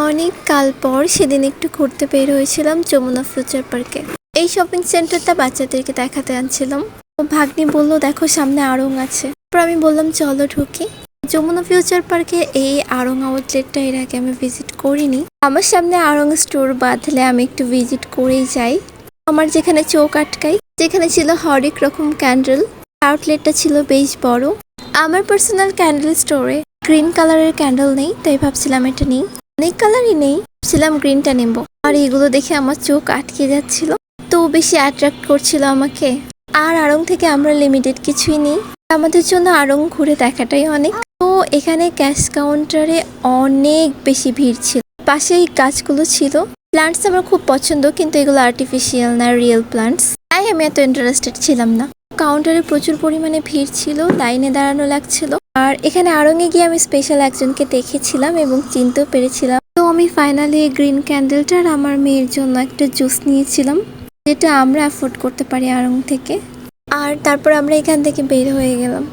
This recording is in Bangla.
অনেক কাল পর সেদিন একটু ঘুরতে বের হয়েছিলাম যমুনা ফিউচার পার্কে। এই শপিং সেন্টারটা বাচ্চাদেরকে দেখাতে আনছিলাম। ও ভাগ্নি বলল দেখো সামনে আড়ং আছে। তারপর আমি বললাম চলো ঢুকি। যমুনা ফিউচার পার্কে এই আড়ং আউটলেটটা এর আগে আমি ভিজিট করিনি। আমার সামনে আড়ং স্টোর বাঁধলে আমি একটু ভিজিট করেই যাই। আমার যেখানে চোখ আটকাই, যেখানে ছিল হরেক রকম ক্যান্ডেল। আউটলেটটা ছিল বেশ বড়। আমার পার্সোনাল ক্যান্ডেল স্টোরে গ্রিন কালারের ক্যান্ডেল নেই, তাই ভাবছিলাম এটা নেই। অনেক কালারই নেই, ভাবছিলাম গ্রিনটা নেব। আর এগুলো দেখে আমার চোখ আটকে যাচ্ছিল, তো বেশি অ্যাট্রাক্ট করছিল আমাকে। আর আড়ং থেকে আমরা লিমিটেড কিছুই নিই, আমাদের জন্য আড়ং ঘুরে দেখাটাই অনেক। তো এখানে ক্যাশ কাউন্টারে অনেক বেশি ভিড় ছিল, পাশেই গাছগুলো ছিল। প্লান্টস আমার খুব পছন্দ, কিন্তু এগুলো আর্টিফিশিয়াল না, রিয়েল প্লান্টস, তাই আমি এত ইন্টারেস্টেড ছিলাম না। কাউন্টারে প্রচুর পরিমাণে ভিড় ছিল, লাইনে দাঁড়ানো লাগছিল। আর এখানে আড়ংয়ে গিয়ে আমি স্পেশাল একজনকে দেখেছিলাম এবং চিনতেও পেরেছিলাম। তো আমি ফাইনালি গ্রিন ক্যান্ডেলটার আমার মেয়ের জন্য একটা জুস নিয়েছিলাম, যেটা আমরা অ্যাফোর্ড করতে পারি আড়ং থেকে। আর তারপর আমরা এখান থেকে বের হয়ে গেলাম।